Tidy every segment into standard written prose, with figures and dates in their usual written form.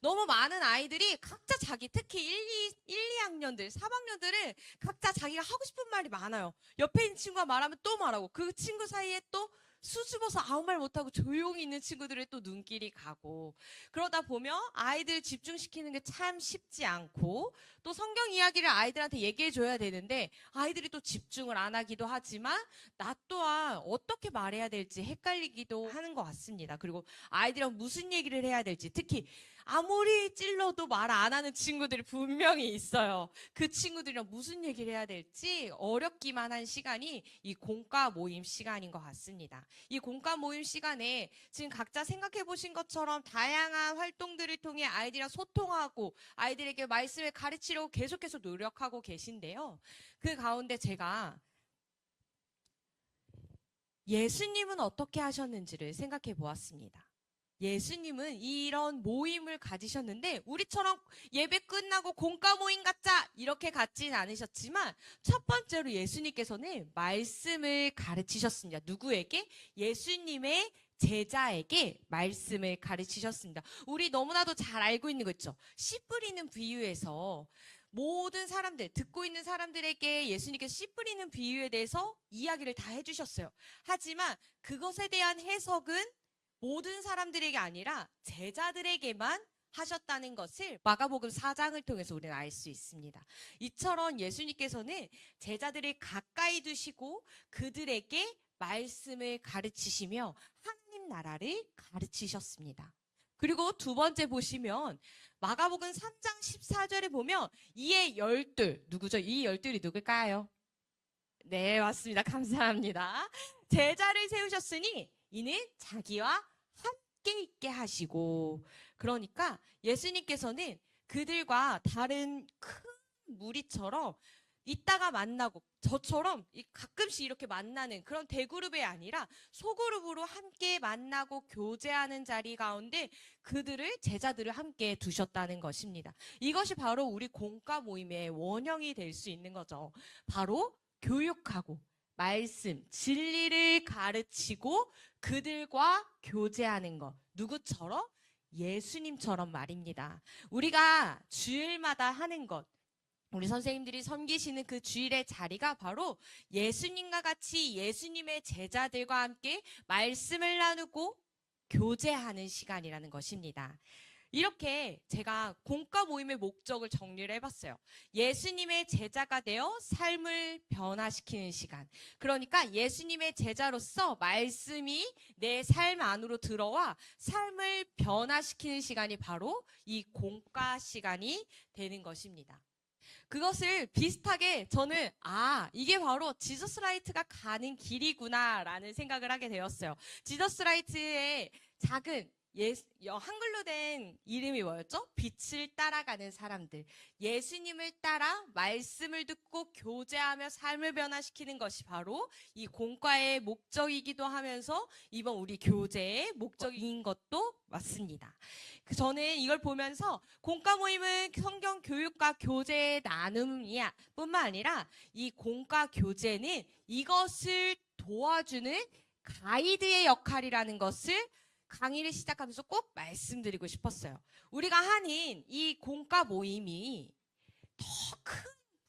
너무 많은 아이들이 각자 자기 특히 2학년들, 3학년들은 각자 자기가 하고 싶은 말이 많아요. 옆에 있는 친구가 말하면 또 말하고 그 친구 사이에 또 수줍어서 아무 말 못하고 조용히 있는 친구들의 또 눈길이 가고 그러다 보면 아이들 집중시키는 게 참 쉽지 않고 또 성경 이야기를 아이들한테 얘기해 줘야 되는데 아이들이 또 집중을 안 하기도 하지만 나 또한 어떻게 말해야 될지 헷갈리기도 하는 것 같습니다. 그리고 아이들이랑 무슨 얘기를 해야 될지 특히 아무리 찔러도 말 안 하는 친구들이 분명히 있어요. 그 친구들이랑 무슨 얘기를 해야 될지 어렵기만 한 시간이 이 공과 모임 시간인 것 같습니다. 이 공과 모임 시간에 지금 각자 생각해 보신 것처럼 다양한 활동들을 통해 아이들이랑 소통하고 아이들에게 말씀을 가르치려고 계속해서 노력하고 계신데요. 그 가운데 제가 예수님은 어떻게 하셨는지를 생각해 보았습니다. 예수님은 이런 모임을 가지셨는데 우리처럼 예배 끝나고 공과 모임 갖자 이렇게 갖진 않으셨지만 첫 번째로 예수님께서는 말씀을 가르치셨습니다. 누구에게? 예수님의 제자에게 말씀을 가르치셨습니다. 우리 너무나도 잘 알고 있는 거 있죠? 씨 뿌리는 비유에서 모든 사람들, 듣고 있는 사람들에게 예수님께서 씨 뿌리는 비유에 대해서 이야기를 다 해주셨어요. 하지만 그것에 대한 해석은 모든 사람들에게 아니라 제자들에게만 하셨다는 것을 마가복음 4장을 통해서 우리는 알 수 있습니다. 이처럼 예수님께서는 제자들을 가까이 두시고 그들에게 말씀을 가르치시며 하나님 나라를 가르치셨습니다. 그리고 두 번째 보시면 마가복음 3장 14절에 보면 이에 열둘, 누구죠? 이 열둘이 누굴까요? 네, 맞습니다. 감사합니다. 제자를 세우셨으니 이는 자기와 함께 있게 하시고 그러니까 예수님께서는 그들과 다른 큰 무리처럼 이따가 만나고 저처럼 가끔씩 이렇게 만나는 그런 대그룹이 아니라 소그룹으로 함께 만나고 교제하는 자리 가운데 그들을 제자들을 함께 두셨다는 것입니다. 이것이 바로 우리 공과 모임의 원형이 될 수 있는 거죠. 바로 교육하고 말씀, 진리를 가르치고 그들과 교제하는 것. 누구처럼? 예수님처럼 말입니다. 우리가 주일마다 하는 것, 우리 선생님들이 섬기시는 그 주일의 자리가 바로 예수님과 같이 예수님의 제자들과 함께 말씀을 나누고 교제하는 시간이라는 것입니다. 이렇게 제가 공과 모임의 목적을 정리를 해봤어요. 예수님의 제자가 되어 삶을 변화시키는 시간. 그러니까 예수님의 제자로서 말씀이 내 삶 안으로 들어와 삶을 변화시키는 시간이 바로 이 공과 시간이 되는 것입니다. 그것을 비슷하게 저는 이게 바로 지저스라이트가 가는 길이구나라는 생각을 하게 되었어요. 지저스라이트의 작은 한글로 된 이름이 뭐였죠? 빛을 따라가는 사람들. 예수님을 따라 말씀을 듣고 교제하며 삶을 변화시키는 것이 바로 이 공과의 목적이기도 하면서 이번 우리 교제의 목적인 것도 맞습니다. 저는 이걸 보면서 공과 모임은 성경 교육과 교제의 나눔이야 뿐만 아니라 이 공과 교제는 이것을 도와주는 가이드의 역할이라는 것을 강의를 시작하면서 꼭 말씀드리고 싶었어요. 우리가 하는 이 공과 모임이 더 큰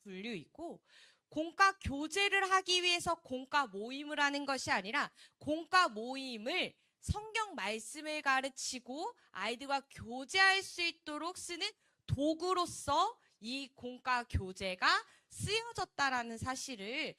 분류이고 공과 교제를 하기 위해서 공과 모임을 하는 것이 아니라 공과 모임을 성경 말씀을 가르치고 아이들과 교제할 수 있도록 쓰는 도구로서 이 공과 교제가 쓰여졌다라는 사실을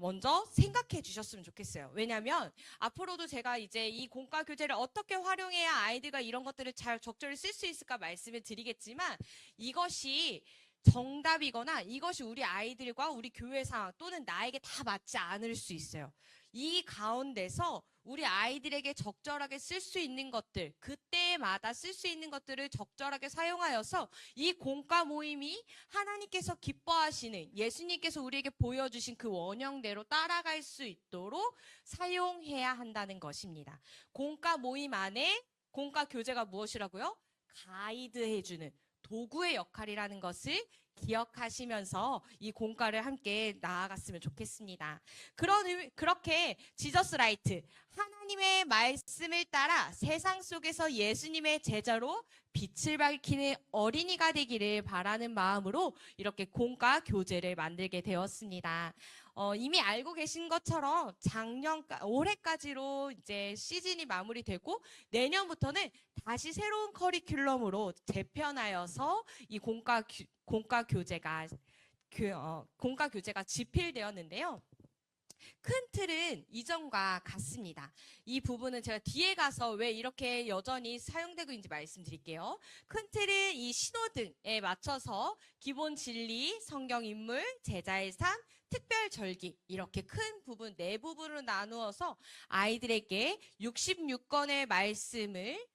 먼저 생각해 주셨으면 좋겠어요. 왜냐하면 앞으로도 제가 이제 이 공과 교재를 어떻게 활용해야 아이들과 이런 것들을 잘 적절히 쓸 수 있을까 말씀을 드리겠지만 이것이 정답이거나 이것이 우리 아이들과 우리 교회 상황 또는 나에게 다 맞지 않을 수 있어요. 이 가운데서 우리 아이들에게 적절하게 쓸 수 있는 것들, 그때마다 쓸 수 있는 것들을 적절하게 사용하여서 이 공과 모임이 하나님께서 기뻐하시는 예수님께서 우리에게 보여주신 그 원형대로 따라갈 수 있도록 사용해야 한다는 것입니다. 공과 모임 안에 공과 교재가 무엇이라고요? 가이드해주는 도구의 역할이라는 것을 기억하시면서 이 공과를 함께 나아갔으면 좋겠습니다. 그렇게 지저스 라이트, 하나님의 말씀을 따라 세상 속에서 예수님의 제자로 빛을 밝히는 어린이가 되기를 바라는 마음으로 이렇게 공과 교재를 만들게 되었습니다. 이미 알고 계신 것처럼 올해까지로 이제 시즌이 마무리되고 내년부터는 다시 새로운 커리큘럼으로 재편하여서 이 공과 교재가 집필되었는데요. 큰 틀은 이전과 같습니다. 이 부분은 제가 뒤에 가서 왜 이렇게 여전히 사용되고 있는지 말씀드릴게요. 큰 틀은 이 신호등에 맞춰서 기본 진리, 성경 인물, 제자의 삶, 특별 절기 이렇게 큰 부분, 네 부분으로 나누어서 아이들에게 66권의 말씀을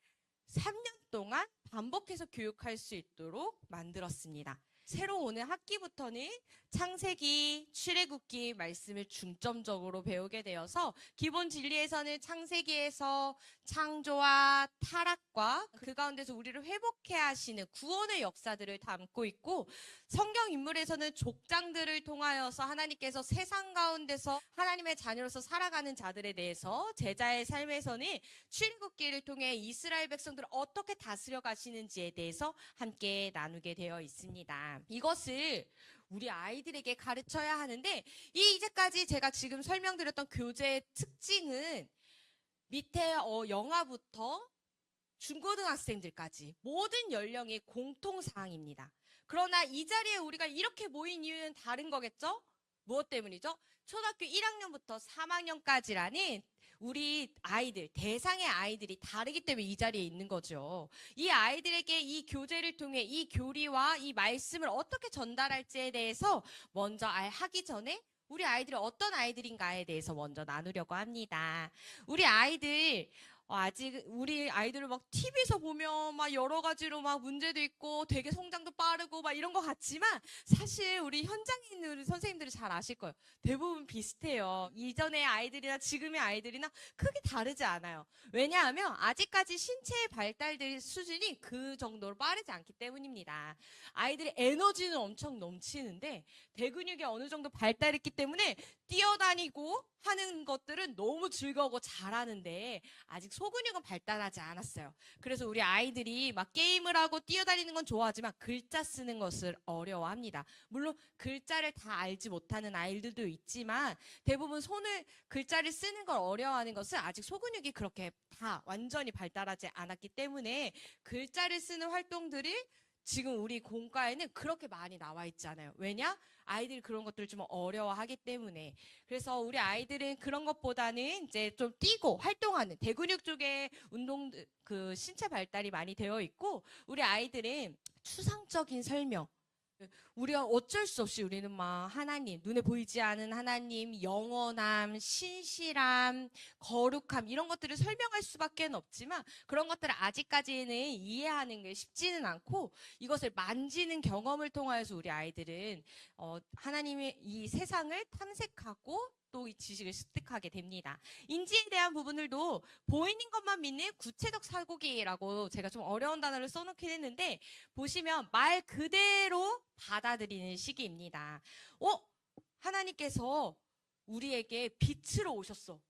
3년 동안 반복해서 교육할 수 있도록 만들었습니다. 새로 오는 학기부터는 창세기, 출애굽기 말씀을 중점적으로 배우게 되어서 기본 진리에서는 창세기에서 창조와 타락과 그 가운데서 우리를 회복해 하시는 구원의 역사들을 담고 있고 성경 인물에서는 족장들을 통하여서 하나님께서 세상 가운데서 하나님의 자녀로서 살아가는 자들에 대해서 제자의 삶에서는 출애굽기를 통해 이스라엘 백성들을 어떻게 다스려 가시는지에 대해서 함께 나누게 되어 있습니다. 이것을 우리 아이들에게 가르쳐야 하는데 이제까지 제가 지금 설명드렸던 교재의 특징은 밑에 영아부터 중고등학생들까지 모든 연령의 공통사항입니다. 그러나 이 자리에 우리가 이렇게 모인 이유는 다른 거겠죠? 무엇 때문이죠? 초등학교 1학년부터 3학년까지라는 우리 아이들, 대상의 아이들이 다르기 때문에 이 자리에 있는 거죠. 이 아이들에게 이 교재를 통해 이 교리와 이 말씀을 어떻게 전달할지에 대해서 먼저 하기 전에 우리 아이들이 어떤 아이들인가에 대해서 먼저 나누려고 합니다. 우리 아이들 아직 우리 아이들을 막 TV에서 보면 막 여러 가지로 막 문제도 있고 되게 성장도 빠르고 막 이런 것 같지만 사실 우리 현장에 있는 우리 선생님들이 잘 아실 거예요. 대부분 비슷해요. 이전의 아이들이나 지금의 아이들이나 크게 다르지 않아요. 왜냐하면 아직까지 신체의 발달될 수준이 그 정도로 빠르지 않기 때문입니다. 아이들의 에너지는 엄청 넘치는데 대근육이 어느 정도 발달했기 때문에 뛰어다니고 하는 것들은 너무 즐거워 잘하는데 아직 소근육은 발달하지 않았어요. 그래서 우리 아이들이 막 게임을 하고 뛰어다니는 건 좋아하지만 글자 쓰는 것을 어려워합니다. 물론 글자를 다 알지 못하는 아이들도 있지만 대부분 글자를 쓰는 걸 어려워하는 것은 아직 소근육이 그렇게 다 완전히 발달하지 않았기 때문에 글자를 쓰는 활동들이 지금 우리 공과에는 그렇게 많이 나와 있잖아요. 왜냐? 아이들이 그런 것들을 좀 어려워하기 때문에. 그래서 우리 아이들은 그런 것보다는 이제 좀 뛰고 활동하는 대근육 쪽에 신체 발달이 많이 되어 있고 우리 아이들은 추상적인 설명, 우리가 어쩔 수 없이 우리는 막 하나님, 눈에 보이지 않은 하나님, 영원함, 신실함, 거룩함 이런 것들을 설명할 수밖에 없지만 그런 것들을 아직까지는 이해하는 게 쉽지는 않고 이것을 만지는 경험을 통하여서 우리 아이들은 하나님의 이 세상을 탐색하고 또 이 지식을 습득하게 됩니다. 인지에 대한 부분들도 보이는 것만 믿는 구체적 사고기라고 제가 좀 어려운 단어를 써놓긴 했는데 보시면 말 그대로 받아들이는 시기입니다. 하나님께서 우리에게 빛으로 오셨어.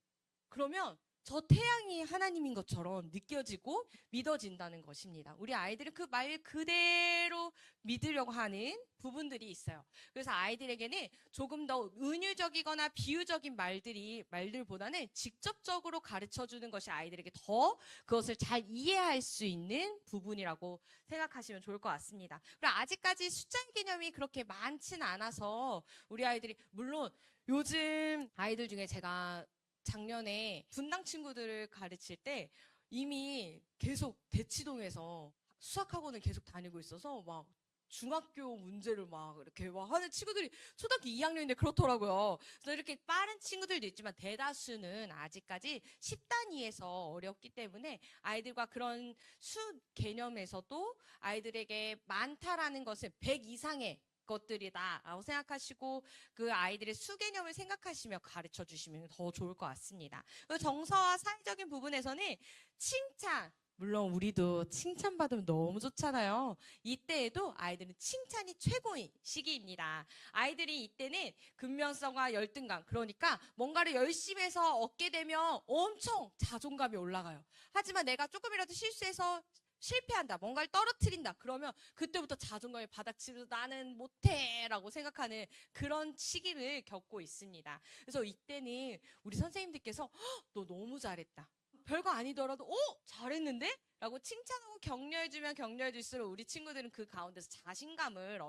그러면 저 태양이 하나님인 것처럼 느껴지고 믿어진다는 것입니다. 우리 아이들은 그 말 그대로 믿으려고 하는 부분들이 있어요. 그래서 아이들에게는 조금 더 은유적이거나 비유적인 말들보다는 직접적으로 가르쳐 주는 것이 아이들에게 더 그것을 잘 이해할 수 있는 부분이라고 생각하시면 좋을 것 같습니다. 그리고 아직까지 숫자의 개념이 그렇게 많지는 않아서 우리 아이들이 물론 요즘 아이들 중에 제가 작년에 분당 친구들을 가르칠 때 이미 계속 대치동에서 수학학원을 계속 다니고 있어서 막 중학교 문제를 막 이렇게 막 하는 친구들이 초등학교 2학년인데 그렇더라고요. 그래서 이렇게 빠른 친구들도 있지만 대다수는 아직까지 10단위에서 어렵기 때문에 아이들과 그런 수 개념에서도 아이들에게 많다라는 것은 100 이상의 것들이다라고 생각하시고 그 아이들의 수 개념을 생각하시며 가르쳐 주시면 더 좋을 것 같습니다. 정서와 사회적인 부분에서는 칭찬, 물론 우리도 칭찬받으면 너무 좋잖아요. 이때에도 아이들은 칭찬이 최고인 시기입니다. 아이들이 이때는 근면성과 열등감, 그러니까 뭔가를 열심히 해서 얻게 되면 엄청 자존감이 올라가요. 하지만 내가 조금이라도 실수해서 실패한다, 뭔가를 떨어뜨린다, 그러면 그때부터 자존감이 바닥치고 나는 못해라고 생각하는 그런 시기를 겪고 있습니다. 그래서 이때는 우리 선생님들께서 너 너무 잘했다, 별거 아니더라도 잘했는데? 라고 칭찬하고 격려해주면 격려해줄수록 우리 친구들은 그 가운데서 자신감을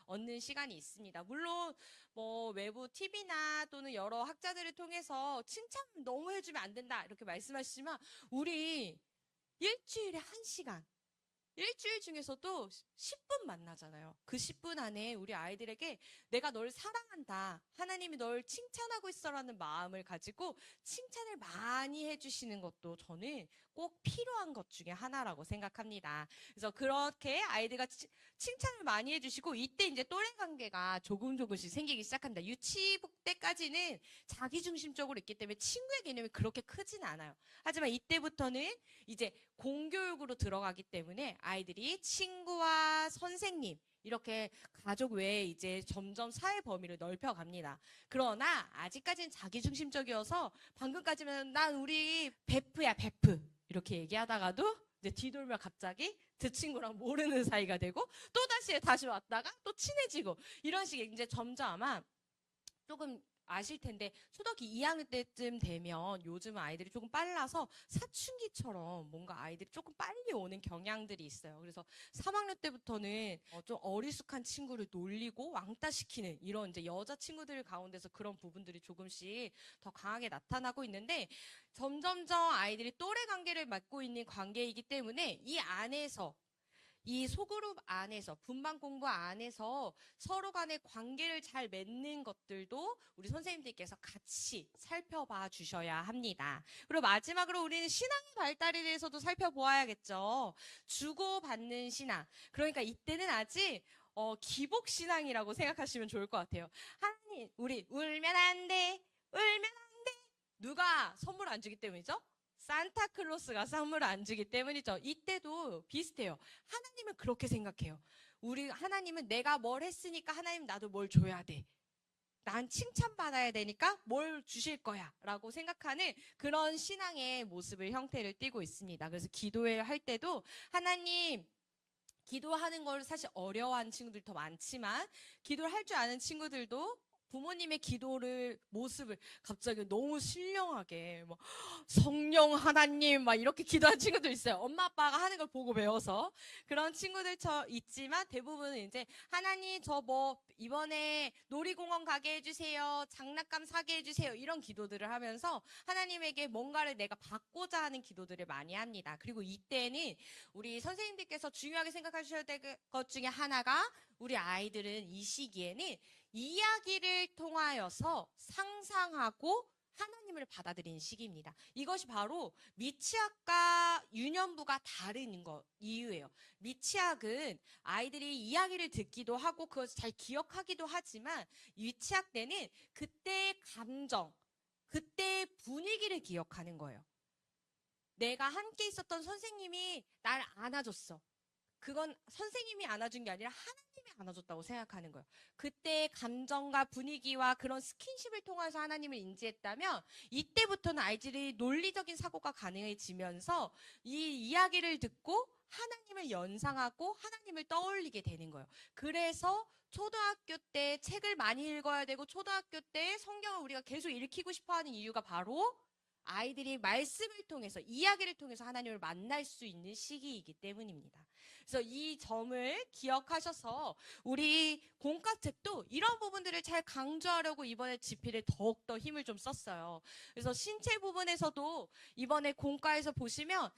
얻는 시간이 있습니다. 물론 뭐 외부 TV나 또는 여러 학자들을 통해서 칭찬을 너무 해주면 안 된다 이렇게 말씀하시지만 우리 일주일에 1시간, 일주일 중에서도 10분 만나잖아요. 그 10분 안에 우리 아이들에게 내가 널 사랑한다, 하나님이 널 칭찬하고 있어라는 마음을 가지고 칭찬을 많이 해주시는 것도 저는 꼭 필요한 것 중에 하나라고 생각합니다. 그래서 그렇게 아이들과 칭찬을 많이 해주시고 이때 이제 또래 관계가 조금씩 생기기 시작합니다. 유치부 때까지는 자기중심적으로 있기 때문에 친구의 개념이 그렇게 크진 않아요. 하지만 이때부터는 이제 공교육으로 들어가기 때문에 아이들이 친구와 선생님 이렇게 가족 외에 이제 점점 사회 범위를 넓혀갑니다. 그러나 아직까지는 자기중심적이어서 방금까지는 난 우리 베프야 베프 이렇게 얘기하다가도 이제 뒤돌면 갑자기 그 친구랑 모르는 사이가 되고 또 다시 왔다가 또 친해지고 이런 식의 이제 점점 아마 조금 아실 텐데 초등학교 2학년 때쯤 되면 요즘 아이들이 조금 빨라서 사춘기처럼 뭔가 아이들이 조금 빨리 오는 경향들이 있어요. 그래서 3학년 때부터는 좀 어리숙한 친구를 놀리고 왕따시키는 이런 이제 여자 친구들 가운데서 그런 부분들이 조금씩 더 강하게 나타나고 있는데 점점점 아이들이 또래 관계를 맺고 있는 관계이기 때문에 이 안에서 이 소그룹 안에서 분반 공부 안에서 서로 간의 관계를 잘 맺는 것들도 우리 선생님들께서 같이 살펴봐 주셔야 합니다. 그리고 마지막으로 우리는 신앙의 발달에 대해서도 살펴보아야겠죠. 주고받는 신앙. 그러니까 이때는 아직 기복 신앙이라고 생각하시면 좋을 것 같아요. 하나님, 우리 울면 안 돼, 울면 안 돼. 누가 선물 안 주기 때문이죠? 산타클로스가 선물을 안 주기 때문이죠. 이때도 비슷해요. 하나님은 그렇게 생각해요. 우리 하나님은 내가 뭘 했으니까 하나님 나도 뭘 줘야 돼. 난 칭찬받아야 되니까 뭘 주실 거야 라고 생각하는 그런 신앙의 모습을 형태를 띠고 있습니다. 그래서 기도를 할 때도 하나님, 기도하는 걸 사실 어려워하는 친구들이 더 많지만 기도를 할 줄 아는 친구들도 부모님의 기도를 모습을 갑자기 너무 신령하게 뭐 성령 하나님 막 이렇게 기도하는 친구도 있어요. 엄마 아빠가 하는 걸 보고 배워서 그런 친구들 있지만 대부분은 이제 하나님 저 뭐 이번에 놀이공원 가게 해주세요, 장난감 사게 해주세요 이런 기도들을 하면서 하나님에게 뭔가를 내가 받고자 하는 기도들을 많이 합니다. 그리고 이때는 우리 선생님들께서 중요하게 생각하셔야 될 것 중에 하나가 우리 아이들은 이 시기에는 이야기를 통하여서 상상하고 하나님을 받아들이는 시기입니다. 이것이 바로 미취학과 유년부가 다른 이유예요. 미취학은 아이들이 이야기를 듣기도 하고 그것을 잘 기억하기도 하지만 미취학 때는 그때의 감정, 그때의 분위기를 기억하는 거예요. 내가 함께 있었던 선생님이 날 안아줬어. 그건 선생님이 안아준 게 아니라 하나님이 안아줬다고 생각하는 거예요. 그때의 감정과 분위기와 그런 스킨십을 통해서 하나님을 인지했다면 이때부터는 아이들이 논리적인 사고가 가능해지면서 이 이야기를 듣고 하나님을 연상하고 하나님을 떠올리게 되는 거예요. 그래서 초등학교 때 책을 많이 읽어야 되고 초등학교 때 성경을 우리가 계속 읽히고 싶어 하는 이유가 바로 아이들이 말씀을 통해서 이야기를 통해서 하나님을 만날 수 있는 시기이기 때문입니다. 그래서 이 점을 기억하셔서 우리 공과책도 이런 부분들을 잘 강조하려고 이번에 집필에 더욱더 힘을 좀 썼어요. 그래서 신체 부분에서도 이번에 공과에서 보시면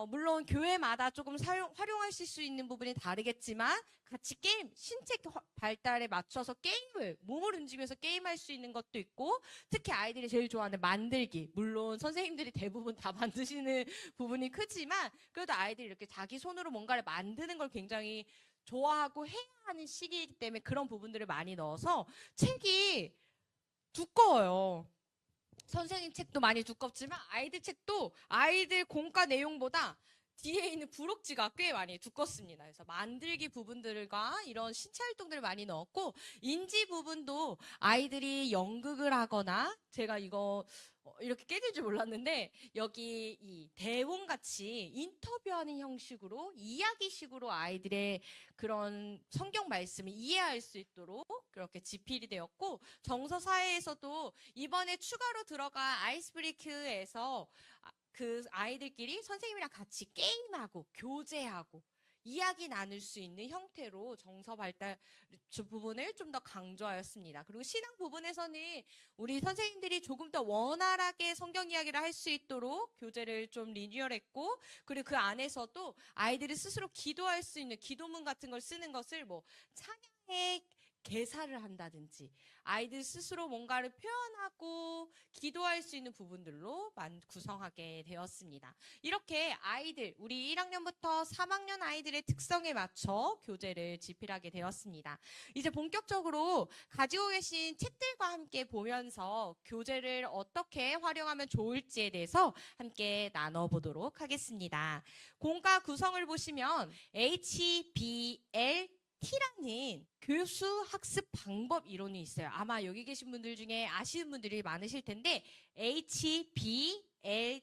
물론 교회마다 조금 활용하실 수 있는 부분이 다르겠지만 같이 신체 발달에 맞춰서 게임을 몸을 움직이면서 게임할 수 있는 것도 있고 특히 아이들이 제일 좋아하는 만들기, 물론 선생님들이 대부분 다 만드시는 부분이 크지만 그래도 아이들이 이렇게 자기 손으로 뭔가를 만드는 걸 굉장히 좋아하고 해야 하는 시기이기 때문에 그런 부분들을 많이 넣어서 책이 두꺼워요. 선생님 책도 많이 두껍지만 아이들 책도 아이들 공과 내용보다 뒤에 있는 부록지가 꽤 많이 두껍습니다. 그래서 만들기 부분들과 이런 신체 활동들을 많이 넣었고, 인지 부분도 아이들이 연극을 하거나, 제가 이거 이렇게 깨질 줄 몰랐는데, 여기 이 대본같이 인터뷰하는 형식으로, 이야기식으로 아이들의 그런 성경 말씀을 이해할 수 있도록 그렇게 지필이 되었고, 정서사회에서도 이번에 추가로 들어가 아이스 브레이크에서 그 아이들끼리 선생님이랑 같이 게임하고 교제하고 이야기 나눌 수 있는 형태로 정서 발달 부분을 좀 더 강조하였습니다. 그리고 신앙 부분에서는 우리 선생님들이 조금 더 원활하게 성경 이야기를 할 수 있도록 교재를 좀 리뉴얼했고, 그리고 그 안에서도 아이들이 스스로 기도할 수 있는 기도문 같은 걸 쓰는 것을 뭐 찬양의 개사를 한다든지 아이들 스스로 뭔가를 표현하고 기도할 수 있는 부분들로 구성하게 되었습니다. 이렇게 아이들, 우리 1학년부터 3학년 아이들의 특성에 맞춰 교재를 집필하게 되었습니다. 이제 본격적으로 가지고 계신 책들과 함께 보면서 교재를 어떻게 활용하면 좋을지에 대해서 함께 나눠보도록 하겠습니다. 공과 구성을 보시면 HBL T라는 교수 학습 방법 이론이 있어요. 아마 여기 계신 분들 중에 아시는 분들이 많으실 텐데 HBLT라는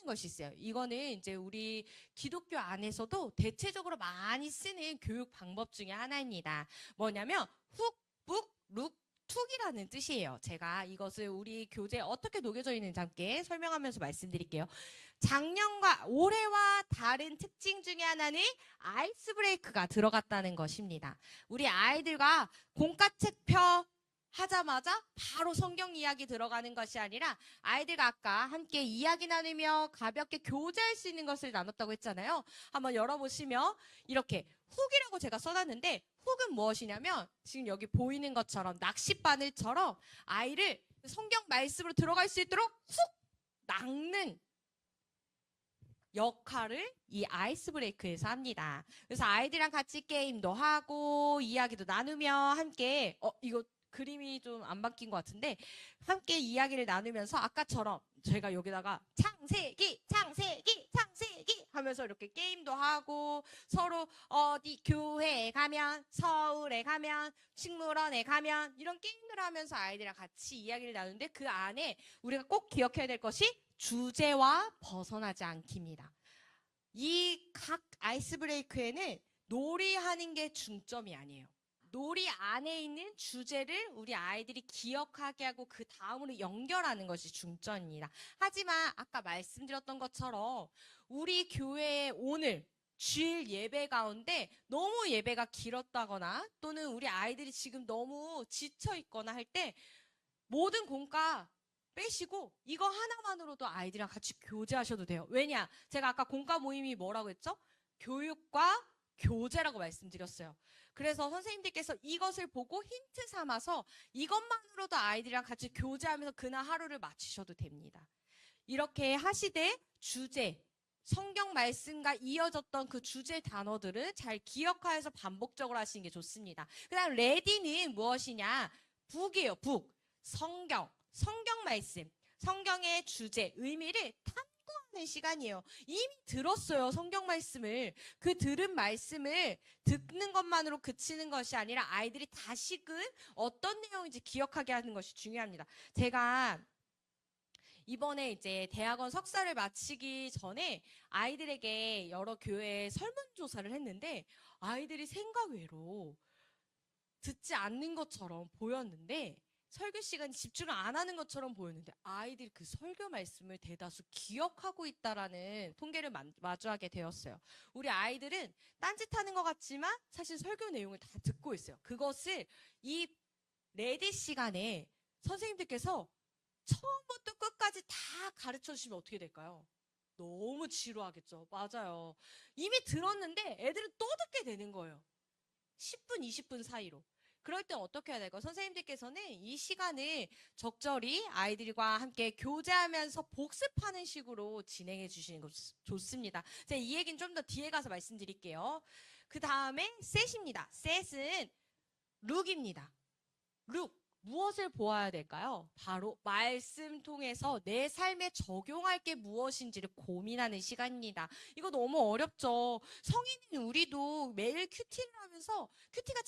것이 있어요. 이거는 이제 우리 기독교 안에서도 대체적으로 많이 쓰는 교육 방법 중에 하나입니다. 뭐냐면 훅, 북, 룩, 툭이라는 뜻이에요. 제가 이것을 우리 교재에 어떻게 녹여져 있는지 함께 설명하면서 말씀드릴게요. 작년과 올해와 다른 특징 중에 하나는 아이스 브레이크가 들어갔다는 것입니다. 우리 아이들과 공과책 펴 하자마자 바로 성경 이야기 들어가는 것이 아니라 아이들과 아까 함께 이야기 나누며 가볍게 교제할 수 있는 것을 나눴다고 했잖아요. 한번 열어보시면 이렇게 훅이라고 제가 써놨는데 훅은 무엇이냐면 지금 여기 보이는 것처럼 낚싯바늘처럼 아이를 성경 말씀으로 들어갈 수 있도록 훅 낚는 역할을 이 아이스 브레이크에서 합니다. 그래서 아이들이랑 같이 게임도 하고 이야기도 나누며 함께 이거 그림이 좀 안 바뀐 것 같은데 함께 이야기를 나누면서 아까처럼 제가 여기다가 창세기 하면서 이렇게 게임도 하고 서로 어디 교회에 가면 서울에 가면 식물원에 가면 이런 게임을 하면서 아이들이랑 같이 이야기를 나누는데 그 안에 우리가 꼭 기억해야 될 것이 주제와 벗어나지 않기입니다. 이 각 아이스 브레이크에는 놀이하는 게 중점이 아니에요. 놀이 안에 있는 주제를 우리 아이들이 기억하게 하고 그 다음으로 연결하는 것이 중점입니다. 하지만 아까 말씀드렸던 것처럼 우리 교회에 오늘 주일 예배 가운데 너무 예배가 길었다거나 또는 우리 아이들이 지금 너무 지쳐 있거나 할 때 모든 공과 빼시고 이거 하나만으로도 아이들이랑 같이 교제하셔도 돼요. 왜냐? 제가 아까 공과 모임이 뭐라고 했죠? 교육과 교제라고 말씀드렸어요. 그래서 선생님들께서 이것을 보고 힌트 삼아서 이것만으로도 아이들이랑 같이 교제하면서 그날 하루를 마치셔도 됩니다. 이렇게 하시되 주제, 성경 말씀과 이어졌던 그 주제 단어들은 잘 기억하여서 반복적으로 하시는 게 좋습니다. 그 다음 레디는 무엇이냐? 북이에요. 북. 성경 말씀, 성경의 주제, 의미를 탐구하는 시간이에요. 이미 들었어요, 성경 말씀을. 그 들은 말씀을 듣는 것만으로 그치는 것이 아니라 아이들이 다시금 어떤 내용인지 기억하게 하는 것이 중요합니다. 제가 이번에 이제 대학원 석사를 마치기 전에 아이들에게 여러 교회에 설문조사를 했는데 아이들이 생각 외로 듣지 않는 것처럼 보였는데 설교 시간 집중을 안 하는 것처럼 보였는데 아이들이 그 설교 말씀을 대다수 기억하고 있다라는 통계를 마주하게 되었어요. 우리 아이들은 딴짓하는 것 같지만 사실 설교 내용을 다 듣고 있어요. 그것을 이 레디 시간에 선생님들께서 처음부터 끝까지 다 가르쳐 주시면 어떻게 될까요? 너무 지루하겠죠. 맞아요. 이미 들었는데 애들은 또 듣게 되는 거예요. 10분, 20분 사이로. 그럴 땐 어떻게 해야 될까요? 선생님들께서는 이 시간을 적절히 아이들과 함께 교제하면서 복습하는 식으로 진행해 주시는 것 좋습니다. 제가 이 얘기는 좀 더 뒤에 가서 말씀드릴게요. 그 다음에 셋입니다. 셋은 룩입니다. 룩. 무엇을 보아야 될까요? 바로 말씀 통해서 내 삶에 적용할 게 무엇인지를 고민하는 시간입니다. 이거 너무 어렵죠? 성인인 우리도 매일 큐티를 하면서 큐티가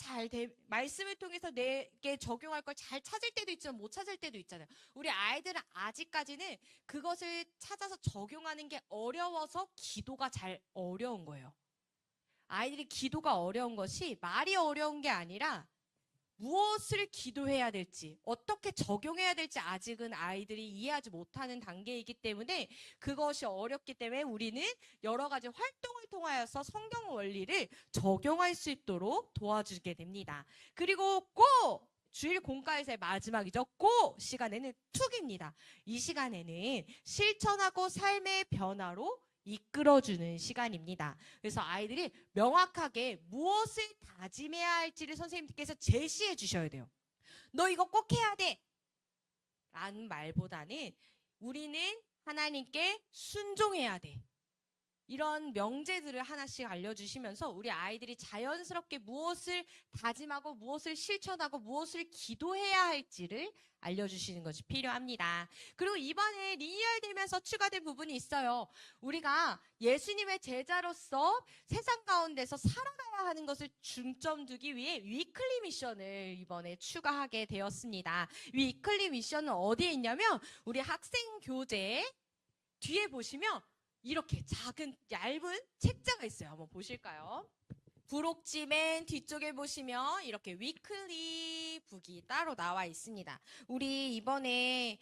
말씀을 통해서 내게 적용할 걸 잘 찾을 때도 있지만 못 찾을 때도 있잖아요. 우리 아이들은 아직까지는 그것을 찾아서 적용하는 게 어려워서 기도가 잘 어려운 거예요. 아이들이 기도가 어려운 것이 말이 어려운 게 아니라 무엇을 기도해야 될지, 어떻게 적용해야 될지 아직은 아이들이 이해하지 못하는 단계이기 때문에 그것이 어렵기 때문에 우리는 여러 가지 활동을 통하여서 성경 원리를 적용할 수 있도록 도와주게 됩니다. 그리고 꼭! 주일 공과에서의 마지막이죠. 꼭! 시간에는 툭입니다. 이 시간에는 실천하고 삶의 변화로 이끌어주는 시간입니다. 그래서 아이들이 명확하게 무엇을 다짐해야 할지를 선생님께서 제시해 주셔야 돼요. 너 이거 꼭 해야 돼! 라는 말보다는 우리는 하나님께 순종해야 돼. 이런 명제들을 하나씩 알려주시면서 우리 아이들이 자연스럽게 무엇을 다짐하고 무엇을 실천하고 무엇을 기도해야 할지를 알려주시는 것이 필요합니다. 그리고 이번에 리뉴얼되면서 추가된 부분이 있어요. 우리가 예수님의 제자로서 세상 가운데서 살아가야 하는 것을 중점 두기 위해 위클리 미션을 이번에 추가하게 되었습니다. 위클리 미션은 어디에 있냐면 우리 학생 교재 뒤에 보시면 이렇게 작은 얇은 책자가 있어요. 한번 보실까요? 부록지 맨 뒤쪽에 보시면 이렇게 위클리 북이 따로 나와 있습니다. 우리 이번에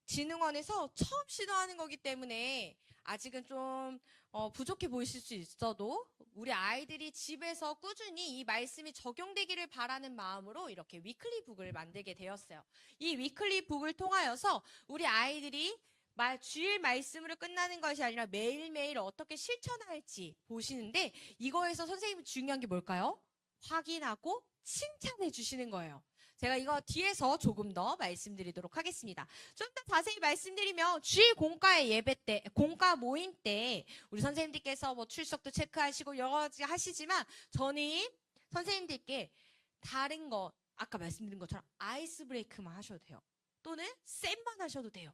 진흥원에서 처음 시도하는 거기 때문에 아직은 좀 부족해 보이실 수 있어도 우리 아이들이 집에서 꾸준히 이 말씀이 적용되기를 바라는 마음으로 이렇게 위클리 북을 만들게 되었어요. 이 위클리 북을 통하여서 우리 아이들이 주일 말씀으로 끝나는 것이 아니라 매일매일 어떻게 실천할지 보시는데 이거에서 선생님 중요한 게 뭘까요? 확인하고 칭찬해 주시는 거예요. 제가 이거 뒤에서 조금 더 말씀드리도록 하겠습니다. 좀 더 자세히 말씀드리면 주일 공과의 예배 때, 공과 모임 때 우리 선생님들께서 뭐 출석도 체크하시고 여러 가지 하시지만 저는 선생님들께 다른 거 아까 말씀드린 것처럼 아이스 브레이크만 하셔도 돼요. 또는 쌤만 하셔도 돼요.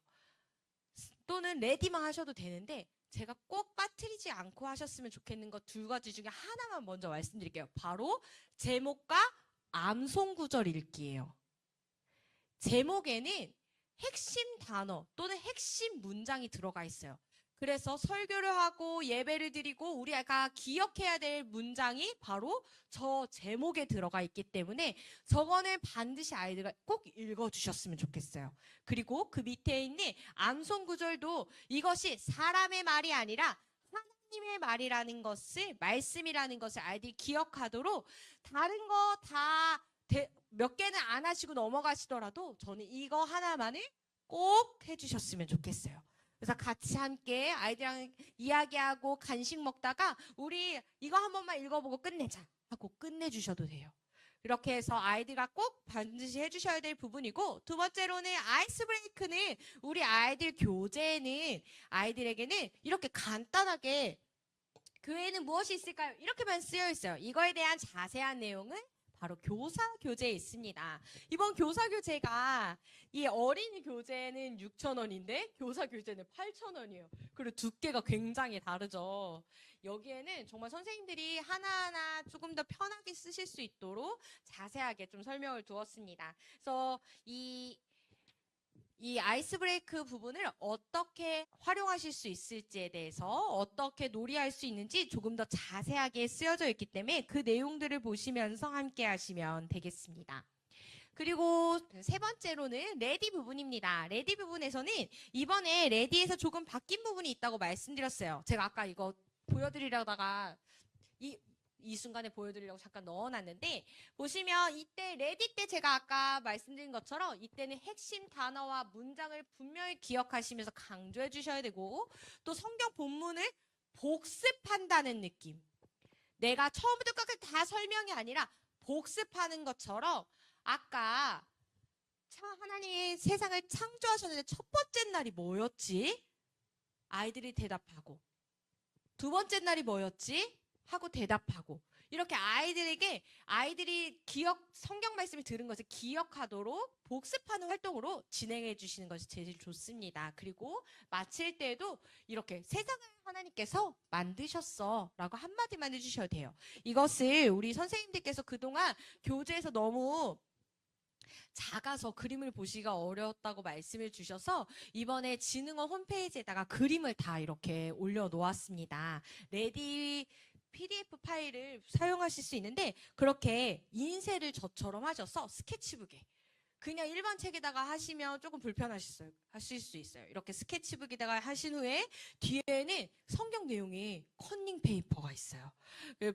또는 레디만 하셔도 되는데 제가 꼭 빠뜨리지 않고 하셨으면 좋겠는 것 두 가지 중에 하나만 먼저 말씀드릴게요. 바로 제목과 암송 구절 읽기예요. 제목에는 핵심 단어 또는 핵심 문장이 들어가 있어요. 그래서 설교를 하고 예배를 드리고 우리가 기억해야 될 문장이 바로 저 제목에 들어가 있기 때문에 저거는 반드시 아이들과 꼭 읽어주셨으면 좋겠어요. 그리고 그 밑에 있는 암송 구절도 이것이 사람의 말이 아니라 하나님의 말이라는 것을, 말씀이라는 것을 아이들이 기억하도록 다른 거 다 몇 개는 안 하시고 넘어가시더라도 저는 이거 하나만을 꼭 해주셨으면 좋겠어요. 그래서 같이 함께 아이들이랑 이야기하고 간식 먹다가 우리 이거 한 번만 읽어보고 끝내자 하고 끝내주셔도 돼요. 이렇게 해서 아이들과 꼭 반드시 해주셔야 될 부분이고, 두 번째로는 아이스 브레이크는 우리 아이들 교재에는 아이들에게는 이렇게 간단하게 교회에는 무엇이 있을까요? 이렇게만 쓰여 있어요. 이거에 대한 자세한 내용은 바로 교사 교재에 있습니다. 이번 교사 교재가 이 어린이 교재는 6,000원인데 교사 교재는 8,000원이에요. 그리고 두께가 굉장히 다르죠. 여기에는 정말 선생님들이 하나하나 조금 더 편하게 쓰실 수 있도록 자세하게 좀 설명을 두었습니다. 그래서 이 아이스 브레이크 부분을 어떻게 활용하실 수 있을지에 대해서 어떻게 놀이할 수 있는지 조금 더 자세하게 쓰여져 있기 때문에 그 내용들을 보시면서 함께 하시면 되겠습니다. 그리고 세 번째로는 레디 부분입니다. 레디 부분에서는 이번에 레디에서 조금 바뀐 부분이 있다고 말씀드렸어요. 제가 아까 이거 보여드리려다가 이 순간에 보여드리려고 잠깐 넣어놨는데, 보시면 이때 레디 때 제가 아까 말씀드린 것처럼 이때는 핵심 단어와 문장을 분명히 기억하시면서 강조해 주셔야 되고, 또 성경 본문을 복습한다는 느낌, 내가 처음부터 끝까지 다 설명이 아니라 복습하는 것처럼 아까 하나님이 세상을 창조하셨는데 첫 번째 날이 뭐였지? 아이들이 대답하고, 두 번째 날이 뭐였지? 하고 대답하고, 이렇게 아이들이 성경 말씀을 들은 것을 기억하도록 복습하는 활동으로 진행해 주시는 것이 제일 좋습니다. 그리고 마칠 때에도 이렇게 세상을 하나님께서 만드셨어 라고 한마디만 해주셔도 돼요. 이것을 우리 선생님들께서 그동안 교재에서 너무 작아서 그림을 보시기가 어려웠다고 말씀을 주셔서 이번에 진흥원 홈페이지에다가 그림을 다 이렇게 올려놓았습니다. 레디 PDF 파일을 사용하실 수 있는데 그렇게 인쇄를 저처럼 하셔서 스케치북에 그냥 일반 책에다가 하시면 조금 하실 수 있어요. 이렇게 스케치북에다가 하신 후에 뒤에는 성경 내용이 컨닝 페이퍼가 있어요.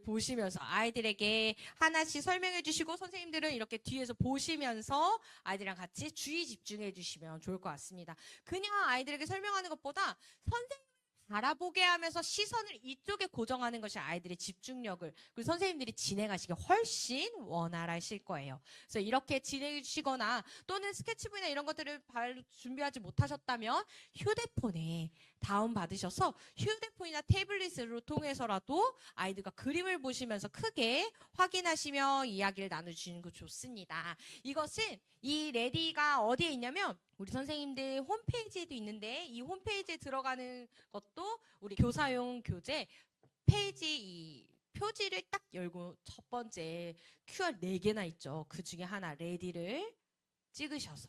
보시면서 아이들에게 하나씩 설명해 주시고 선생님들은 이렇게 뒤에서 보시면서 아이들이랑 같이 주의 집중해 주시면 좋을 것 같습니다. 그냥 아이들에게 설명하는 것보다 선생님 바라보게 하면서 시선을 이쪽에 고정하는 것이 아이들의 집중력을 그리고 선생님들이 진행하시기 훨씬 원활하실 거예요. 그래서 이렇게 진행해 주시거나 또는 스케치북이나 이런 것들을 준비하지 못하셨다면 휴대폰에 다운받으셔서 휴대폰이나 태블릿으로 통해서라도 아이들과 그림을 보시면서 크게 확인하시며 이야기를 나눠주시는 거 좋습니다. 이것은 이 레디가 어디에 있냐면 우리 선생님들 홈페이지에도 있는데 이 홈페이지에 들어가는 것도 우리 교사용 교재 페이지 이 표지를 딱 열고 첫 번째 QR 4개나 있죠. 그 중에 하나 레디를 찍으셔서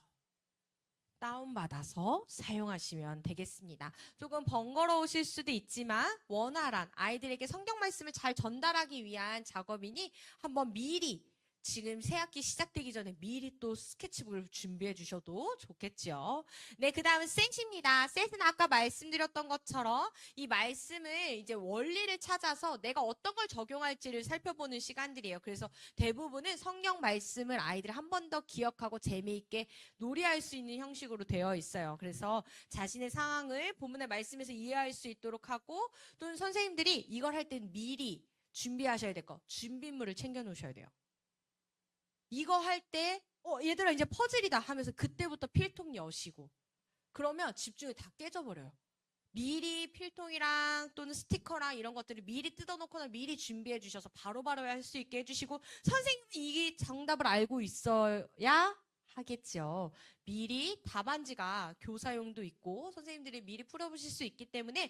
다운받아서 사용하시면 되겠습니다. 조금 번거로우실 수도 있지만 원활한 아이들에게 성경 말씀을 잘 전달하기 위한 작업이니 한번 미리 지금 새학기 시작되기 전에 미리 또 스케치북을 준비해 주셔도 좋겠죠. 네, 그 다음은 셋입니다. 셋은 아까 말씀드렸던 것처럼 이 말씀을 이제 원리를 찾아서 내가 어떤 걸 적용할지를 살펴보는 시간들이에요. 그래서 대부분은 성경 말씀을 아이들이 한 번 더 기억하고 재미있게 놀이할 수 있는 형식으로 되어 있어요. 그래서 자신의 상황을 본문의 말씀에서 이해할 수 있도록 하고 또는 선생님들이 이걸 할 땐 미리 준비하셔야 될 거, 준비물을 챙겨 놓으셔야 돼요. 이거 할 때, 얘들아 이제 퍼즐이다 하면서 그때부터 필통 여시고 그러면 집중이 다 깨져버려요. 미리 필통이랑 또는 스티커랑 이런 것들을 미리 뜯어놓거나 미리 준비해 주셔서 바로바로 할 수 있게 해주시고 선생님은 이 정답을 알고 있어야 하겠죠. 미리 답안지가 교사용도 있고 선생님들이 미리 풀어보실 수 있기 때문에